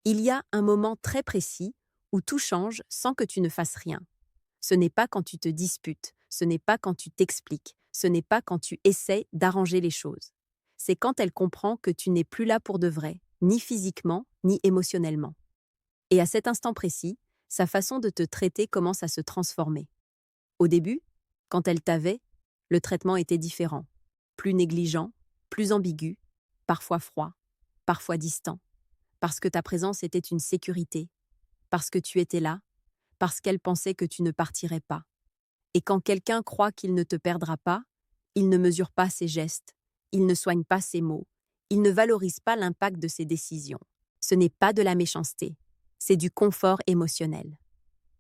Il y a un moment très précis où tout change sans que tu ne fasses rien. Ce n'est pas quand tu te disputes, ce n'est pas quand tu t'expliques, ce n'est pas quand tu essaies d'arranger les choses. C'est quand elle comprend que tu n'es plus là pour de vrai, ni physiquement, ni émotionnellement. Et à cet instant précis, sa façon de te traiter commence à se transformer. Au début, quand elle t'avait, le traitement était différent, plus négligent, plus ambigu, parfois froid, parfois distant, parce que ta présence était une sécurité, parce que tu étais là, parce qu'elle pensait que tu ne partirais pas. Et quand quelqu'un croit qu'il ne te perdra pas, il ne mesure pas ses gestes, il ne soigne pas ses mots, il ne valorise pas l'impact de ses décisions. Ce n'est pas de la méchanceté, c'est du confort émotionnel.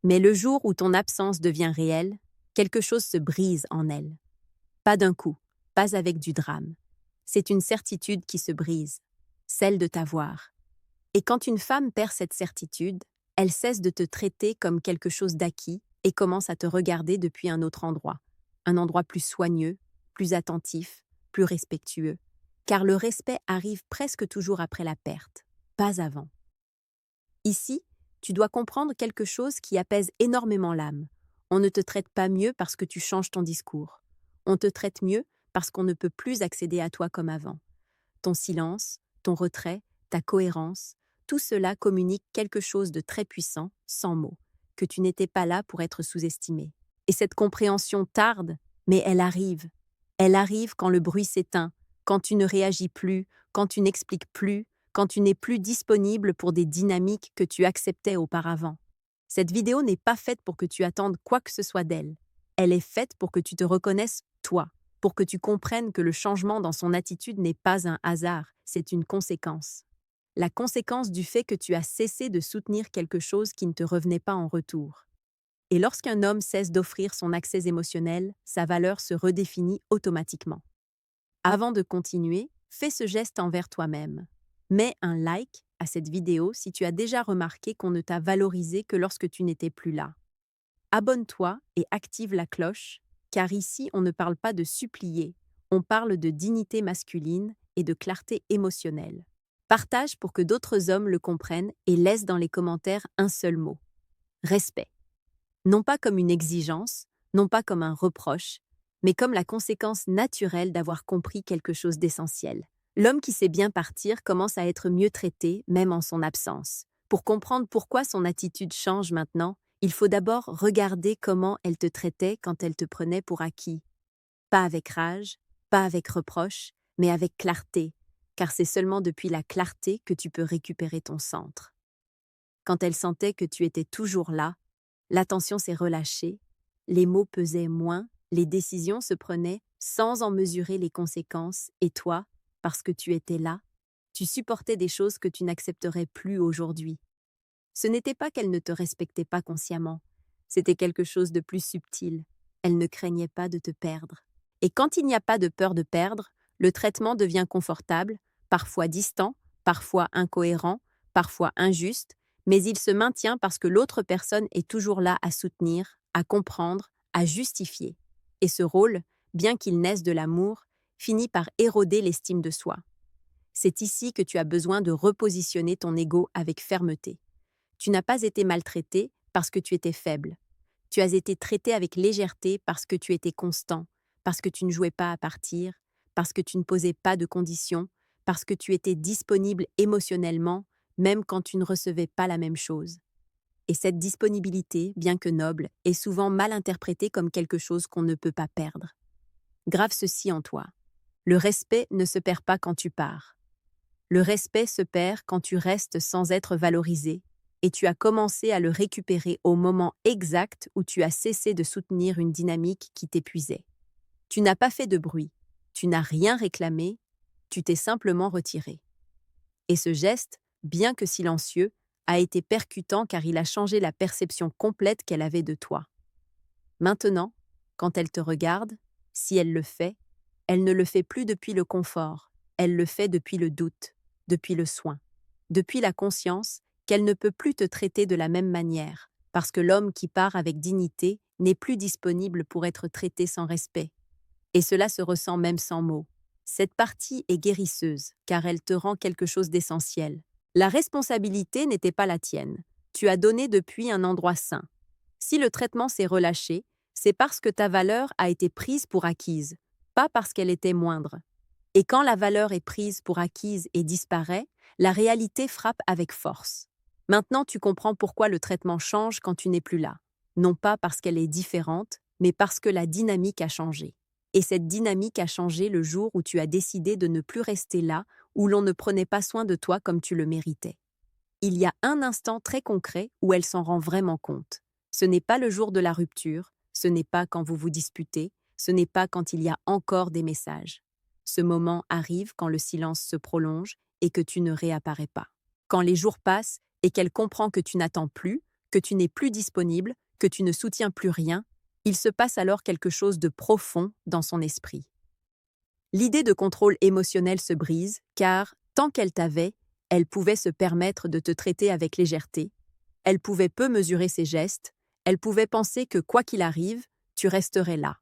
Mais le jour où ton absence devient réelle, quelque chose se brise en elle. Pas d'un coup, pas avec du drame. C'est une certitude qui se brise, celle de t'avoir. Et quand une femme perd cette certitude, elle cesse de te traiter comme quelque chose d'acquis et commence à te regarder depuis un endroit plus soigneux, plus attentif, plus respectueux. Car le respect arrive presque toujours après la perte, pas avant. Ici, tu dois comprendre quelque chose qui apaise énormément l'âme. On ne te traite pas mieux parce que tu changes ton discours. On te traite mieux parce qu'on ne peut plus accéder à toi comme avant. Ton silence, ton retrait, ta cohérence, tout cela communique quelque chose de très puissant, sans mots, que tu n'étais pas là pour être sous-estimé. Et cette compréhension tarde, mais elle arrive. Elle arrive quand le bruit s'éteint, quand tu ne réagis plus, quand tu n'expliques plus, quand tu n'es plus disponible pour des dynamiques que tu acceptais auparavant. Cette vidéo n'est pas faite pour que tu attendes quoi que ce soit d'elle. Elle est faite pour que tu te reconnaisses toi, pour que tu comprennes que le changement dans son attitude n'est pas un hasard, c'est une conséquence. La conséquence du fait que tu as cessé de soutenir quelque chose qui ne te revenait pas en retour. Et lorsqu'un homme cesse d'offrir son accès émotionnel, sa valeur se redéfinit automatiquement. Avant de continuer, fais ce geste envers toi-même. Mets un like à cette vidéo si tu as déjà remarqué qu'on ne t'a valorisé que lorsque tu n'étais plus là. Abonne-toi et active la cloche, car ici on ne parle pas de supplier, on parle de dignité masculine et de clarté émotionnelle. Partage pour que d'autres hommes le comprennent et laisse dans les commentaires un seul mot. Respect. Non pas comme une exigence, non pas comme un reproche, mais comme la conséquence naturelle d'avoir compris quelque chose d'essentiel. L'homme qui sait bien partir commence à être mieux traité, même en son absence. Pour comprendre pourquoi son attitude change maintenant, il faut d'abord regarder comment elle te traitait quand elle te prenait pour acquis. Pas avec rage, pas avec reproche, mais avec clarté, car c'est seulement depuis la clarté que tu peux récupérer ton centre. Quand elle sentait que tu étais toujours là, l'attention s'est relâchée, les mots pesaient moins, les décisions se prenaient sans en mesurer les conséquences, et toi, parce que tu étais là, tu supportais des choses que tu n'accepterais plus aujourd'hui. Ce n'était pas qu'elle ne te respectait pas consciemment, c'était quelque chose de plus subtil. Elle ne craignait pas de te perdre. Et quand il n'y a pas de peur de perdre, le traitement devient confortable, parfois distant, parfois incohérent, parfois injuste, mais il se maintient parce que l'autre personne est toujours là à soutenir, à comprendre, à justifier. Et ce rôle, bien qu'il naisse de l'amour, finit par éroder l'estime de soi. C'est ici que tu as besoin de repositionner ton ego avec fermeté. Tu n'as pas été maltraité parce que tu étais faible. Tu as été traité avec légèreté parce que tu étais constant, parce que tu ne jouais pas à partir, parce que tu ne posais pas de conditions, parce que tu étais disponible émotionnellement, même quand tu ne recevais pas la même chose. Et cette disponibilité, bien que noble, est souvent mal interprétée comme quelque chose qu'on ne peut pas perdre. Grave ceci en toi. Le respect ne se perd pas quand tu pars. Le respect se perd quand tu restes sans être valorisé, et tu as commencé à le récupérer au moment exact où tu as cessé de soutenir une dynamique qui t'épuisait. Tu n'as pas fait de bruit, tu n'as rien réclamé, tu t'es simplement retiré. Et ce geste, bien que silencieux, a été percutant car il a changé la perception complète qu'elle avait de toi. Maintenant, quand elle te regarde, si elle le fait, elle ne le fait plus depuis le confort, elle le fait depuis le doute, depuis le soin, depuis la conscience qu'elle ne peut plus te traiter de la même manière, parce que l'homme qui part avec dignité n'est plus disponible pour être traité sans respect. Et cela se ressent même sans mots. Cette partie est guérisseuse, car elle te rend quelque chose d'essentiel, La responsabilité n'était pas la tienne. Tu as donné depuis un endroit sain. Si le traitement s'est relâché, c'est parce que ta valeur a été prise pour acquise, pas parce qu'elle était moindre. Et quand la valeur est prise pour acquise et disparaît, la réalité frappe avec force. Maintenant, tu comprends pourquoi le traitement change quand tu n'es plus là. Non pas parce qu'elle est différente, mais parce que la dynamique a changé. Et cette dynamique a changé le jour où tu as décidé de ne plus rester là, où l'on ne prenait pas soin de toi comme tu le méritais. Il y a un instant très concret où elle s'en rend vraiment compte. Ce n'est pas le jour de la rupture, ce n'est pas quand vous vous disputez, ce n'est pas quand il y a encore des messages. Ce moment arrive quand le silence se prolonge et que tu ne réapparais pas. Quand les jours passent et qu'elle comprend que tu n'attends plus, que tu n'es plus disponible, que tu ne soutiens plus rien, il se passe alors quelque chose de profond dans son esprit. L'idée de contrôle émotionnel se brise car, tant qu'elle t'avait, elle pouvait se permettre de te traiter avec légèreté, elle pouvait peu mesurer ses gestes, elle pouvait penser que quoi qu'il arrive, tu resterais là.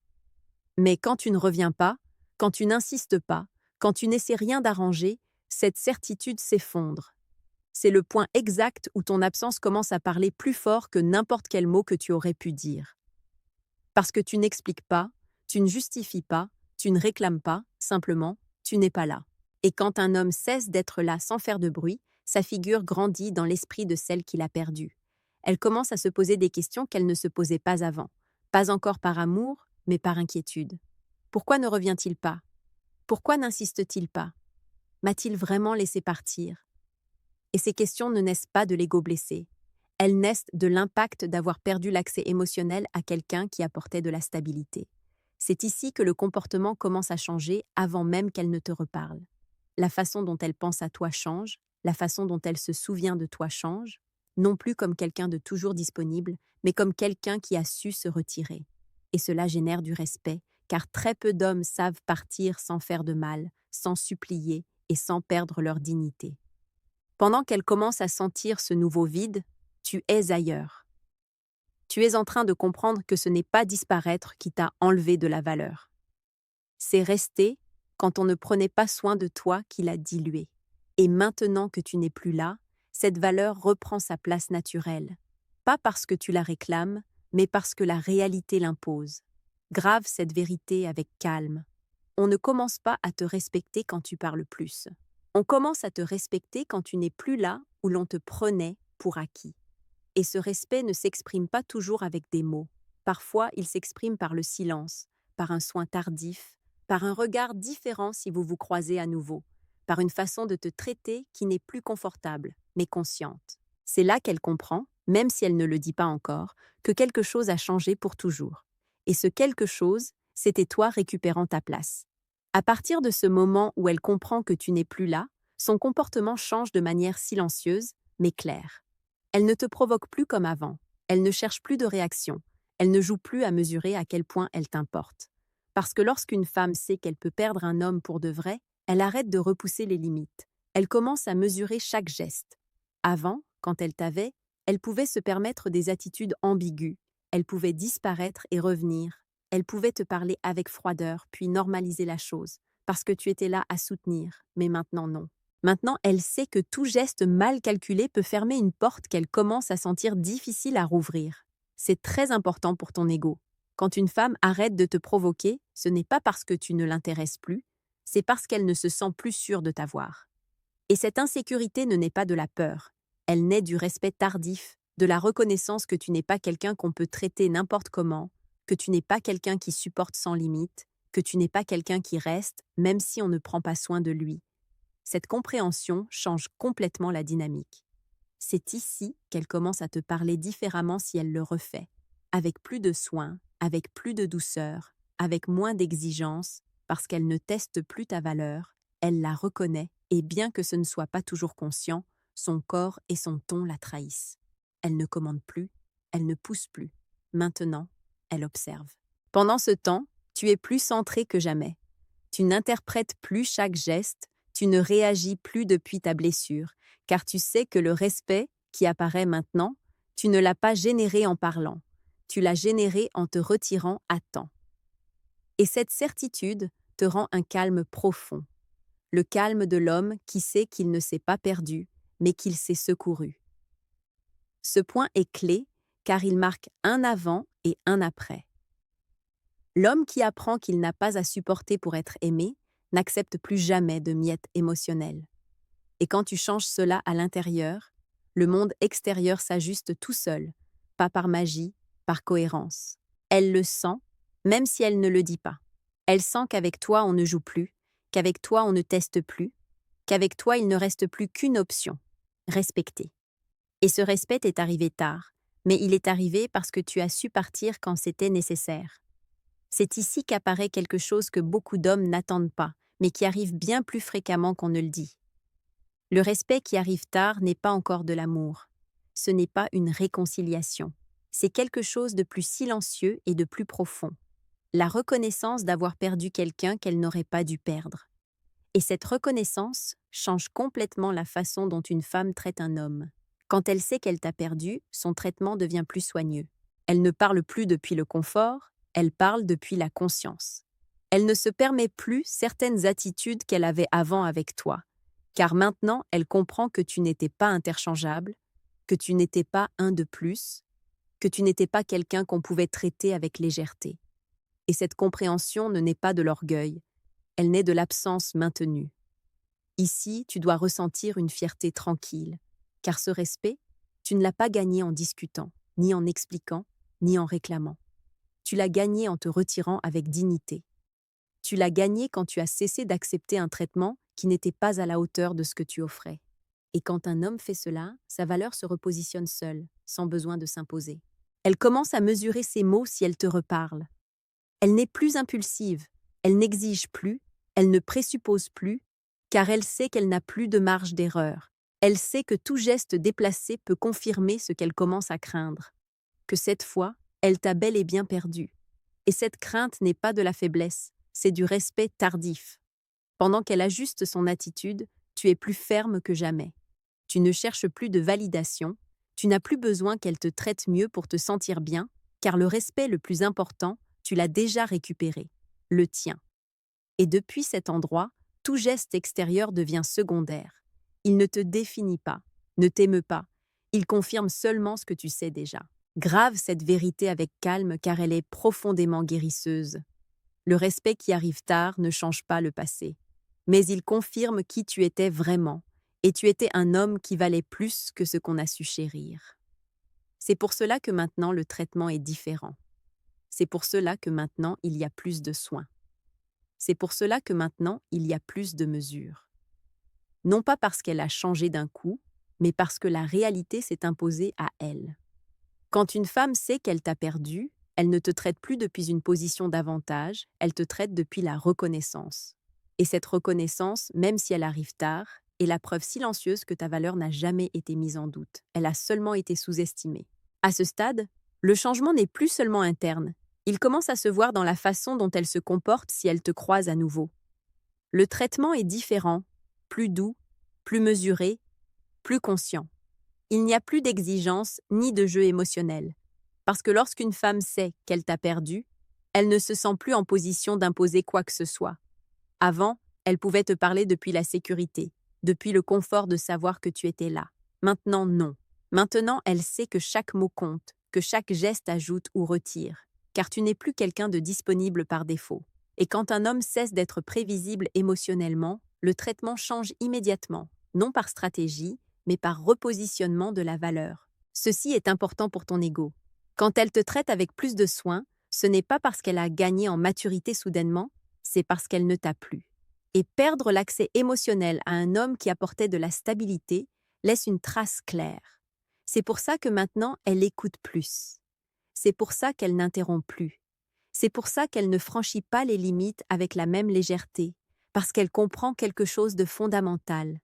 Mais quand tu ne reviens pas, quand tu n'insistes pas, quand tu n'essaies rien d'arranger, cette certitude s'effondre. C'est le point exact où ton absence commence à parler plus fort que n'importe quel mot que tu aurais pu dire. Parce que tu n'expliques pas, tu ne justifies pas, tu ne réclames pas, simplement, tu n'es pas là. Et quand un homme cesse d'être là sans faire de bruit, sa figure grandit dans l'esprit de celle qui l'a perdue. Elle commence à se poser des questions qu'elle ne se posait pas avant. Pas encore par amour, mais par inquiétude. Pourquoi ne revient-il pas? Pourquoi n'insiste-t-il pas? M'a-t-il vraiment laissé partir? Et ces questions ne naissent pas de l'ego blessé. Elles naissent de l'impact d'avoir perdu l'accès émotionnel à quelqu'un qui apportait de la stabilité. C'est ici que le comportement commence à changer avant même qu'elle ne te reparle. La façon dont elle pense à toi change, la façon dont elle se souvient de toi change, non plus comme quelqu'un de toujours disponible, mais comme quelqu'un qui a su se retirer. Et cela génère du respect, car très peu d'hommes savent partir sans faire de mal, sans supplier et sans perdre leur dignité. Pendant qu'elle commence à sentir ce nouveau vide, tu es ailleurs. Tu es en train de comprendre que ce n'est pas disparaître qui t'a enlevé de la valeur. C'est rester quand on ne prenait pas soin de toi qui l'a dilué. Et maintenant que tu n'es plus là, cette valeur reprend sa place naturelle. Pas parce que tu la réclames, mais parce que la réalité l'impose. Grave cette vérité avec calme. On ne commence pas à te respecter quand tu parles plus. On commence à te respecter quand tu n'es plus là où l'on te prenait pour acquis. Et ce respect ne s'exprime pas toujours avec des mots. Parfois, il s'exprime par le silence, par un soin tardif, par un regard différent si vous vous croisez à nouveau, par une façon de te traiter qui n'est plus confortable, mais consciente. C'est là qu'elle comprend, même si elle ne le dit pas encore, que quelque chose a changé pour toujours. Et ce quelque chose, c'était toi récupérant ta place. À partir de ce moment où elle comprend que tu n'es plus là, son comportement change de manière silencieuse, mais claire. Elle ne te provoque plus comme avant, elle ne cherche plus de réaction, elle ne joue plus à mesurer à quel point elle t'importe. Parce que lorsqu'une femme sait qu'elle peut perdre un homme pour de vrai, elle arrête de repousser les limites. Elle commence à mesurer chaque geste. Avant, quand elle t'avait, elle pouvait se permettre des attitudes ambiguës. Elle pouvait disparaître et revenir. Elle pouvait te parler avec froideur, puis normaliser la chose, parce que tu étais là à soutenir, mais maintenant non. Maintenant, elle sait que tout geste mal calculé peut fermer une porte qu'elle commence à sentir difficile à rouvrir. C'est très important pour ton ego. Quand une femme arrête de te provoquer, ce n'est pas parce que tu ne l'intéresses plus, c'est parce qu'elle ne se sent plus sûre de t'avoir. Et cette insécurité ne naît pas de la peur, elle naît du respect tardif, de la reconnaissance que tu n'es pas quelqu'un qu'on peut traiter n'importe comment, que tu n'es pas quelqu'un qui supporte sans limite, que tu n'es pas quelqu'un qui reste, même si on ne prend pas soin de lui. Cette compréhension change complètement la dynamique. C'est ici qu'elle commence à te parler différemment si elle le refait, avec plus de soin, avec plus de douceur, avec moins d'exigence, parce qu'elle ne teste plus ta valeur, elle la reconnaît, et bien que ce ne soit pas toujours conscient, son corps et son ton la trahissent. Elle ne commande plus, elle ne pousse plus. Maintenant, elle observe. Pendant ce temps, tu es plus centré que jamais. Tu n'interprètes plus chaque geste, tu ne réagis plus depuis ta blessure, car tu sais que le respect qui apparaît maintenant, tu ne l'as pas généré en parlant, tu l'as généré en te retirant à temps. Et cette certitude te rend un calme profond, le calme de l'homme qui sait qu'il ne s'est pas perdu, mais qu'il s'est secouru. Ce point est clé car il marque un avant et un après. L'homme qui apprend qu'il n'a pas à supporter pour être aimé n'accepte plus jamais de miettes émotionnelles. Et quand tu changes cela à l'intérieur, le monde extérieur s'ajuste tout seul, pas par magie, par cohérence. Elle le sent, même si elle ne le dit pas. Elle sent qu'avec toi on ne joue plus, qu'avec toi on ne teste plus, qu'avec toi il ne reste plus qu'une option, respecter. Et ce respect est arrivé tard, mais il est arrivé parce que tu as su partir quand c'était nécessaire. C'est ici qu'apparaît quelque chose que beaucoup d'hommes n'attendent pas, mais qui arrive bien plus fréquemment qu'on ne le dit. Le respect qui arrive tard n'est pas encore de l'amour. Ce n'est pas une réconciliation. C'est quelque chose de plus silencieux et de plus profond. La reconnaissance d'avoir perdu quelqu'un qu'elle n'aurait pas dû perdre. Et cette reconnaissance change complètement la façon dont une femme traite un homme. Quand elle sait qu'elle t'a perdu, son traitement devient plus soigneux. Elle ne parle plus depuis le confort, elle parle depuis la conscience. Elle ne se permet plus certaines attitudes qu'elle avait avant avec toi, car maintenant elle comprend que tu n'étais pas interchangeable, que tu n'étais pas un de plus, que tu n'étais pas quelqu'un qu'on pouvait traiter avec légèreté. Et cette compréhension ne naît pas de l'orgueil, elle naît de l'absence maintenue. Ici, tu dois ressentir une fierté tranquille, car ce respect, tu ne l'as pas gagné en discutant, ni en expliquant, ni en réclamant. Tu l'as gagné en te retirant avec dignité. Tu l'as gagné quand tu as cessé d'accepter un traitement qui n'était pas à la hauteur de ce que tu offrais. Et quand un homme fait cela, sa valeur se repositionne seule, sans besoin de s'imposer. Elle commence à mesurer ses mots si elle te reparle. Elle n'est plus impulsive, elle n'exige plus, elle ne présuppose plus, car elle sait qu'elle n'a plus de marge d'erreur. Elle sait que tout geste déplacé peut confirmer ce qu'elle commence à craindre. Que cette fois, elle t'a bel et bien perdu. Et cette crainte n'est pas de la faiblesse, c'est du respect tardif. Pendant qu'elle ajuste son attitude, tu es plus ferme que jamais. Tu ne cherches plus de validation, tu n'as plus besoin qu'elle te traite mieux pour te sentir bien, car le respect le plus important, tu l'as déjà récupéré, le tien. Et depuis cet endroit, tout geste extérieur devient secondaire. Il ne te définit pas, ne t'émeut pas, il confirme seulement ce que tu sais déjà. Grave cette vérité avec calme car elle est profondément guérisseuse. Le respect qui arrive tard ne change pas le passé, mais il confirme qui tu étais vraiment, et tu étais un homme qui valait plus que ce qu'on a su chérir. C'est pour cela que maintenant le traitement est différent. C'est pour cela que maintenant il y a plus de soins. C'est pour cela que maintenant il y a plus de mesures. Non pas parce qu'elle a changé d'un coup, mais parce que la réalité s'est imposée à elle. Quand une femme sait qu'elle t'a perdu, elle ne te traite plus depuis une position d'avantage, elle te traite depuis la reconnaissance. Et cette reconnaissance, même si elle arrive tard, est la preuve silencieuse que ta valeur n'a jamais été mise en doute. Elle a seulement été sous-estimée. À ce stade, le changement n'est plus seulement interne. Il commence à se voir dans la façon dont elle se comporte si elle te croise à nouveau. Le traitement est différent, plus doux, plus mesuré, plus conscient. Il n'y a plus d'exigence ni de jeu émotionnel. Parce que lorsqu'une femme sait qu'elle t'a perdu, elle ne se sent plus en position d'imposer quoi que ce soit. Avant, elle pouvait te parler depuis la sécurité, depuis le confort de savoir que tu étais là. Maintenant, non. Maintenant, elle sait que chaque mot compte, que chaque geste ajoute ou retire, car tu n'es plus quelqu'un de disponible par défaut. Et quand un homme cesse d'être prévisible émotionnellement, le traitement change immédiatement, non par stratégie, mais par repositionnement de la valeur. Ceci est important pour ton ego. Quand elle te traite avec plus de soin, ce n'est pas parce qu'elle a gagné en maturité soudainement, c'est parce qu'elle ne t'a plus. Et perdre l'accès émotionnel à un homme qui apportait de la stabilité laisse une trace claire. C'est pour ça que maintenant, elle écoute plus. C'est pour ça qu'elle n'interrompt plus. C'est pour ça qu'elle ne franchit pas les limites avec la même légèreté, parce qu'elle comprend quelque chose de fondamental.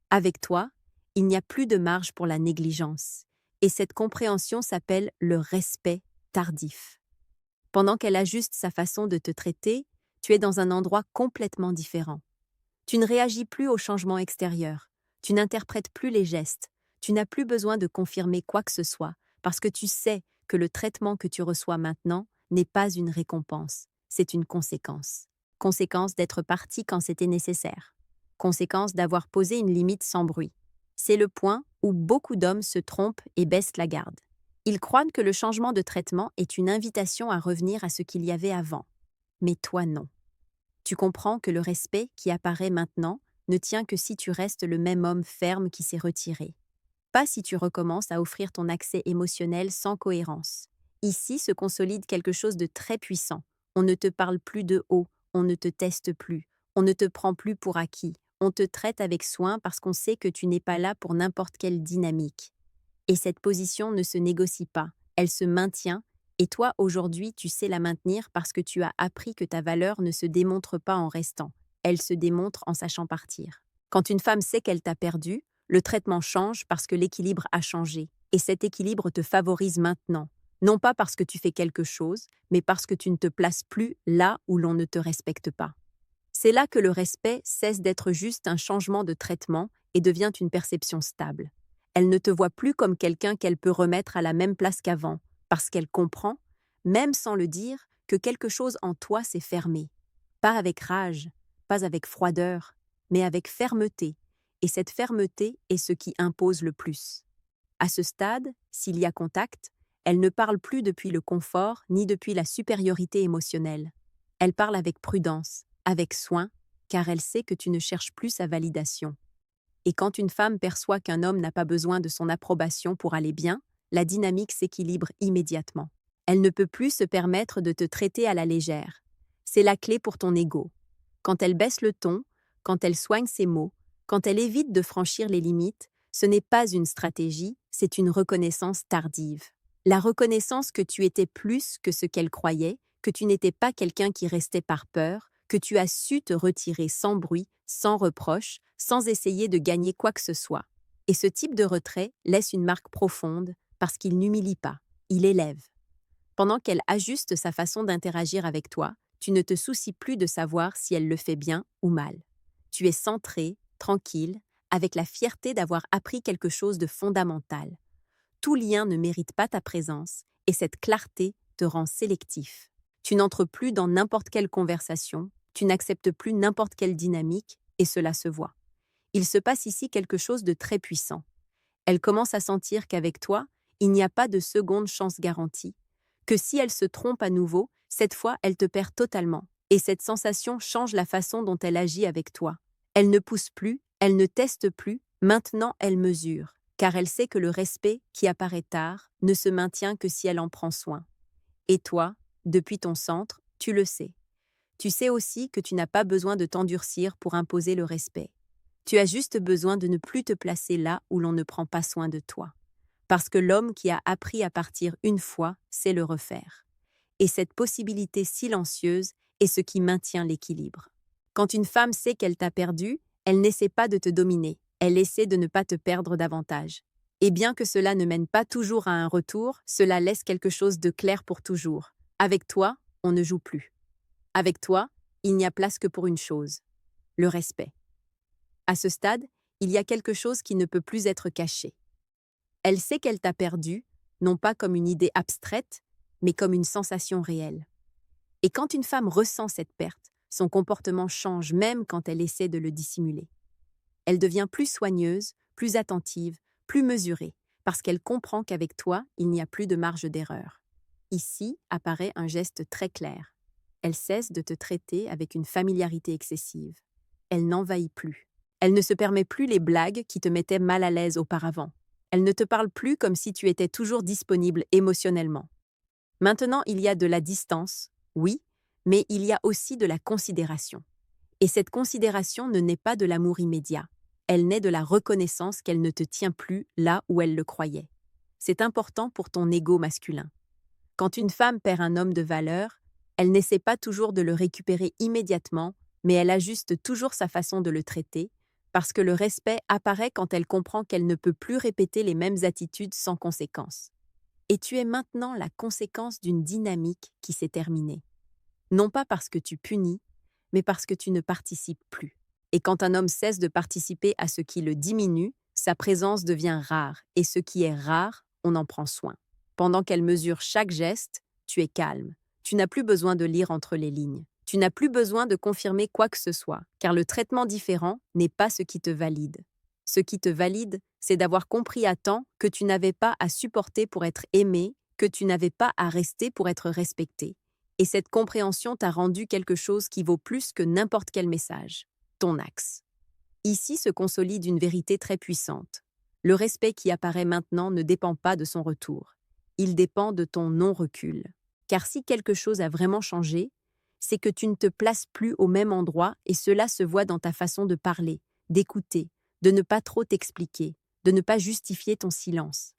Avec toi, il n'y a plus de marge pour la négligence, et cette compréhension s'appelle le respect tardif. Pendant qu'elle ajuste sa façon de te traiter, tu es dans un endroit complètement différent. Tu ne réagis plus aux changements extérieurs, tu n'interprètes plus les gestes, tu n'as plus besoin de confirmer quoi que ce soit, parce que tu sais que le traitement que tu reçois maintenant n'est pas une récompense, c'est une conséquence. Conséquence d'être parti quand c'était nécessaire. Conséquence d'avoir posé une limite sans bruit. C'est le point où beaucoup d'hommes se trompent et baissent la garde. Ils croient que le changement de traitement est une invitation à revenir à ce qu'il y avait avant. Mais toi non. Tu comprends que le respect qui apparaît maintenant ne tient que si tu restes le même homme ferme qui s'est retiré. Pas si tu recommences à offrir ton accès émotionnel sans cohérence. Ici se consolide quelque chose de très puissant. On ne te parle plus de haut, on ne te teste plus, on ne te prend plus pour acquis, on te traite avec soin parce qu'on sait que tu n'es pas là pour n'importe quelle dynamique. Et cette position ne se négocie pas, elle se maintient, et toi aujourd'hui tu sais la maintenir parce que tu as appris que ta valeur ne se démontre pas en restant, elle se démontre en sachant partir. Quand une femme sait qu'elle t'a perdu, le traitement change parce que l'équilibre a changé, et cet équilibre te favorise maintenant, non pas parce que tu fais quelque chose, mais parce que tu ne te places plus là où l'on ne te respecte pas. C'est là que le respect cesse d'être juste un changement de traitement et devient une perception stable. Elle ne te voit plus comme quelqu'un qu'elle peut remettre à la même place qu'avant, parce qu'elle comprend, même sans le dire, que quelque chose en toi s'est fermé. Pas avec rage, pas avec froideur, mais avec fermeté, et cette fermeté est ce qui impose le plus. À ce stade, s'il y a contact, elle ne parle plus depuis le confort ni depuis la supériorité émotionnelle. Elle parle avec prudence, avec soin, car elle sait que tu ne cherches plus sa validation. Et quand une femme perçoit qu'un homme n'a pas besoin de son approbation pour aller bien, la dynamique s'équilibre immédiatement. Elle ne peut plus se permettre de te traiter à la légère. C'est la clé pour ton ego. Quand elle baisse le ton, quand elle soigne ses mots, quand elle évite de franchir les limites, ce n'est pas une stratégie, c'est une reconnaissance tardive. La reconnaissance que tu étais plus que ce qu'elle croyait, que tu n'étais pas quelqu'un qui restait par peur, que tu as su te retirer sans bruit, sans reproche, sans essayer de gagner quoi que ce soit. Et ce type de retrait laisse une marque profonde parce qu'il n'humilie pas, il élève. Pendant qu'elle ajuste sa façon d'interagir avec toi, tu ne te soucies plus de savoir si elle le fait bien ou mal. Tu es centré, tranquille, avec la fierté d'avoir appris quelque chose de fondamental. Tout lien ne mérite pas ta présence et cette clarté te rend sélectif. Tu n'entres plus dans n'importe quelle conversation, tu n'acceptes plus n'importe quelle dynamique et cela se voit. Il se passe ici quelque chose de très puissant. Elle commence à sentir qu'avec toi, il n'y a pas de seconde chance garantie, que si elle se trompe à nouveau, cette fois elle te perd totalement, et cette sensation change la façon dont elle agit avec toi. Elle ne pousse plus, elle ne teste plus, maintenant elle mesure, car elle sait que le respect, qui apparaît tard, ne se maintient que si elle en prend soin. Et toi, depuis ton centre, tu le sais. Tu sais aussi que tu n'as pas besoin de t'endurcir pour imposer le respect. Tu as juste besoin de ne plus te placer là où l'on ne prend pas soin de toi. Parce que l'homme qui a appris à partir une fois sait le refaire. Et cette possibilité silencieuse est ce qui maintient l'équilibre. Quand une femme sait qu'elle t'a perdu, elle n'essaie pas de te dominer, elle essaie de ne pas te perdre davantage. Et bien que cela ne mène pas toujours à un retour, cela laisse quelque chose de clair pour toujours. Avec toi, on ne joue plus. Avec toi, il n'y a place que pour une chose, le respect. À ce stade, il y a quelque chose qui ne peut plus être caché. Elle sait qu'elle t'a perdu, non pas comme une idée abstraite, mais comme une sensation réelle. Et quand une femme ressent cette perte, son comportement change même quand elle essaie de le dissimuler. Elle devient plus soigneuse, plus attentive, plus mesurée, parce qu'elle comprend qu'avec toi, il n'y a plus de marge d'erreur. Ici apparaît un geste très clair. Elle cesse de te traiter avec une familiarité excessive. Elle n'envahit plus. Elle ne se permet plus les blagues qui te mettaient mal à l'aise auparavant. Elle ne te parle plus comme si tu étais toujours disponible émotionnellement. Maintenant, il y a de la distance, oui, mais il y a aussi de la considération. Et cette considération ne naît pas de l'amour immédiat. Elle naît de la reconnaissance qu'elle ne te tient plus là où elle le croyait. C'est important pour ton ego masculin. Quand une femme perd un homme de valeur, elle n'essaie pas toujours de le récupérer immédiatement, mais elle ajuste toujours sa façon de le traiter, parce que le respect apparaît quand elle comprend qu'elle ne peut plus répéter les mêmes attitudes sans conséquence. Et tu es maintenant la conséquence d'une dynamique qui s'est terminée. Non pas parce que tu punis, mais parce que tu ne participes plus. Et quand un homme cesse de participer à ce qui le diminue, sa présence devient rare, et ce qui est rare, on en prend soin. Pendant qu'elle mesure chaque geste, tu es calme. Tu n'as plus besoin de lire entre les lignes. Tu n'as plus besoin de confirmer quoi que ce soit, car le traitement différent n'est pas ce qui te valide. Ce qui te valide, c'est d'avoir compris à temps que tu n'avais pas à supporter pour être aimé, que tu n'avais pas à rester pour être respecté. Et cette compréhension t'a rendu quelque chose qui vaut plus que n'importe quel message. Ton axe. Ici se consolide une vérité très puissante. Le respect qui apparaît maintenant ne dépend pas de son retour. Il dépend de ton non-recul. Car si quelque chose a vraiment changé, c'est que tu ne te places plus au même endroit et cela se voit dans ta façon de parler, d'écouter, de ne pas trop t'expliquer, de ne pas justifier ton silence.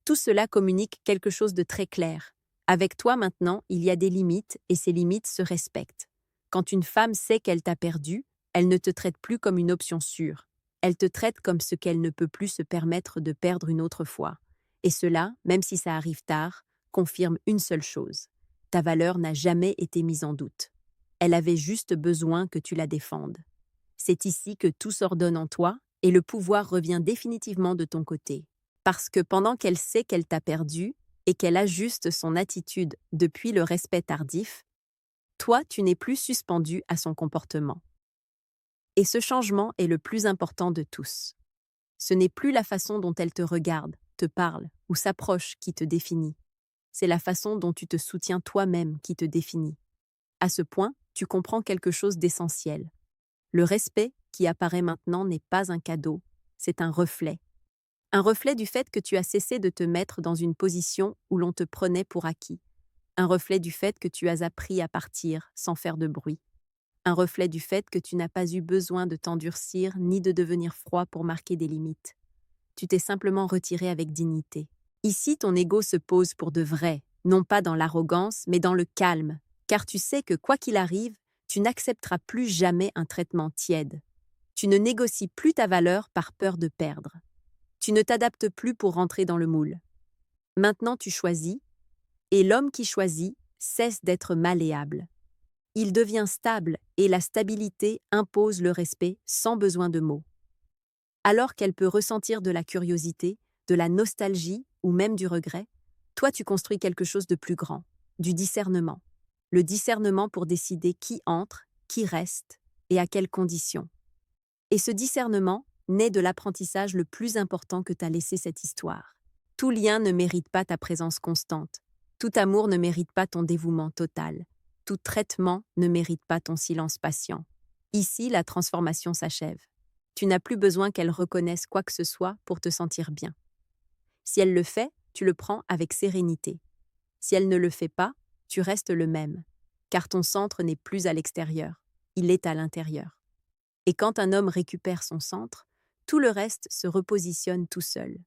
Tout cela communique quelque chose de très clair. Avec toi maintenant, il y a des limites et ces limites se respectent. Quand une femme sait qu'elle t'a perdu, elle ne te traite plus comme une option sûre. Elle te traite comme ce qu'elle ne peut plus se permettre de perdre une autre fois. Et cela, même si ça arrive tard, confirme une seule chose. Ta valeur n'a jamais été mise en doute. Elle avait juste besoin que tu la défendes. C'est ici que tout s'ordonne en toi et le pouvoir revient définitivement de ton côté. Parce que pendant qu'elle sait qu'elle t'a perdu et qu'elle ajuste son attitude depuis le respect tardif, toi, tu n'es plus suspendu à son comportement. Et ce changement est le plus important de tous. Ce n'est plus la façon dont elle te regarde, te parle ou s'approche qui te définit. C'est la façon dont tu te soutiens toi-même qui te définit. À ce point, tu comprends quelque chose d'essentiel. Le respect qui apparaît maintenant n'est pas un cadeau, c'est un reflet. Un reflet du fait que tu as cessé de te mettre dans une position où l'on te prenait pour acquis. Un reflet du fait que tu as appris à partir sans faire de bruit. Un reflet du fait que tu n'as pas eu besoin de t'endurcir ni de devenir froid pour marquer des limites. Tu t'es simplement retiré avec dignité. Ici, ton ego se pose pour de vrai, non pas dans l'arrogance, mais dans le calme, car tu sais que quoi qu'il arrive, tu n'accepteras plus jamais un traitement tiède. Tu ne négocies plus ta valeur par peur de perdre. Tu ne t'adaptes plus pour rentrer dans le moule. Maintenant tu choisis, et l'homme qui choisit cesse d'être malléable. Il devient stable et la stabilité impose le respect sans besoin de mots. Alors qu'elle peut ressentir de la curiosité, de la nostalgie ou même du regret, toi tu construis quelque chose de plus grand, du discernement. Le discernement pour décider qui entre, qui reste et à quelles conditions. Et ce discernement naît de l'apprentissage le plus important que t'a laissé cette histoire. Tout lien ne mérite pas ta présence constante. Tout amour ne mérite pas ton dévouement total. Tout traitement ne mérite pas ton silence patient. Ici, la transformation s'achève. Tu n'as plus besoin qu'elle reconnaisse quoi que ce soit pour te sentir bien. Si elle le fait, tu le prends avec sérénité. Si elle ne le fait pas, tu restes le même, car ton centre n'est plus à l'extérieur, il est à l'intérieur. Et quand un homme récupère son centre, tout le reste se repositionne tout seul.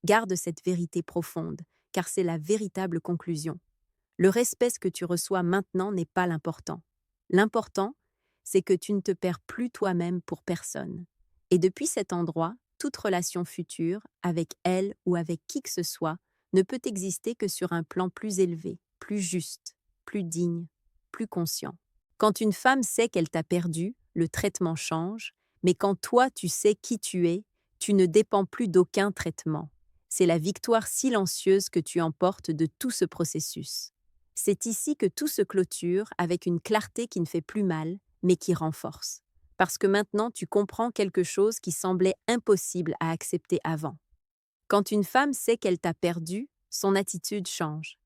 Garde cette vérité profonde, car c'est la véritable conclusion. Le respect que tu reçois maintenant n'est pas l'important. L'important, c'est que tu ne te perds plus toi-même pour personne. Et depuis cet endroit, toute relation future, avec elle ou avec qui que ce soit, ne peut exister que sur un plan plus élevé, plus juste, plus digne, plus conscient. Quand une femme sait qu'elle t'a perdu, le traitement change, mais quand toi tu sais qui tu es, tu ne dépends plus d'aucun traitement. C'est la victoire silencieuse que tu emportes de tout ce processus. C'est ici que tout se clôture avec une clarté qui ne fait plus mal, mais qui renforce. Parce que maintenant tu comprends quelque chose qui semblait impossible à accepter avant. Quand une femme sait qu'elle t'a perdu, son attitude change.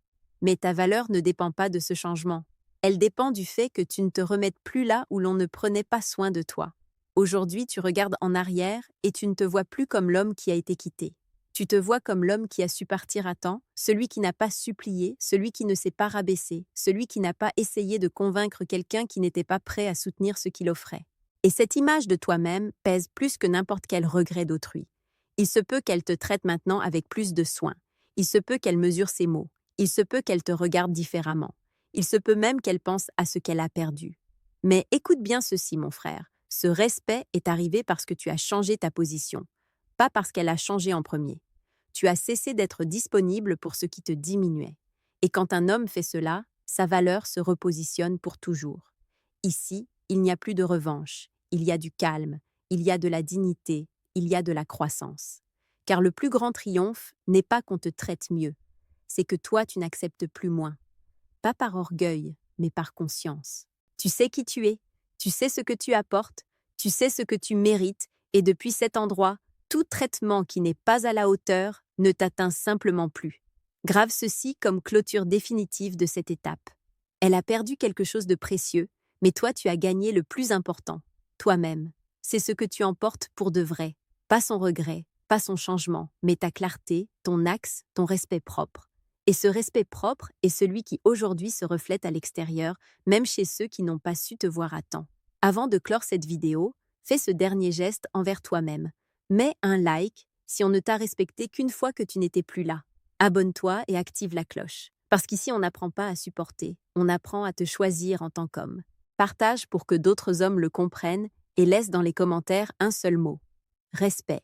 Mais ta valeur ne dépend pas de ce changement. Elle dépend du fait que tu ne te remettes plus là où l'on ne prenait pas soin de toi. Aujourd'hui, tu regardes en arrière et tu ne te vois plus comme l'homme qui a été quitté. Tu te vois comme l'homme qui a su partir à temps, celui qui n'a pas supplié, celui qui ne s'est pas rabaissé, celui qui n'a pas essayé de convaincre quelqu'un qui n'était pas prêt à soutenir ce qu'il offrait. Et cette image de toi-même pèse plus que n'importe quel regret d'autrui. Il se peut qu'elle te traite maintenant avec plus de soin. Il se peut qu'elle mesure ses mots. Il se peut qu'elle te regarde différemment. Il se peut même qu'elle pense à ce qu'elle a perdu. Mais écoute bien ceci, mon frère. Ce respect est arrivé parce que tu as changé ta position, pas parce qu'elle a changé en premier. Tu as cessé d'être disponible pour ce qui te diminuait. Et quand un homme fait cela, sa valeur se repositionne pour toujours. Ici, il n'y a plus de revanche, il y a du calme, il y a de la dignité, il y a de la croissance. Car le plus grand triomphe n'est pas qu'on te traite mieux, c'est que toi tu n'acceptes plus moins. Pas par orgueil, mais par conscience. Tu sais qui tu es, tu sais ce que tu apportes, tu sais ce que tu mérites, et depuis cet endroit, Tout traitement qui n'est pas à la hauteur ne t'atteint simplement plus. Grave ceci comme clôture définitive de cette étape. Elle a perdu quelque chose de précieux, mais toi tu as gagné le plus important, toi-même. C'est ce que tu emportes pour de vrai. Pas son regret, pas son changement, mais ta clarté, ton axe, ton respect propre. Et ce respect propre est celui qui aujourd'hui se reflète à l'extérieur, même chez ceux qui n'ont pas su te voir à temps. Avant de clore cette vidéo, fais ce dernier geste envers toi-même. Mets un like si on ne t'a respecté qu'une fois que tu n'étais plus là. Abonne-toi et active la cloche. Parce qu'ici, on n'apprend pas à supporter, on apprend à te choisir en tant qu'homme. Partage pour que d'autres hommes le comprennent et laisse dans les commentaires un seul mot. Respect.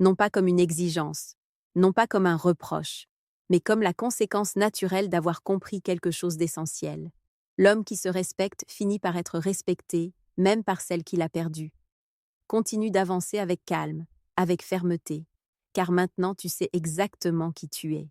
Non pas comme une exigence, non pas comme un reproche, mais comme la conséquence naturelle d'avoir compris quelque chose d'essentiel. L'homme qui se respecte finit par être respecté, même par celle qu'il a perdue. Continue d'avancer avec calme, avec fermeté, car maintenant tu sais exactement qui tu es.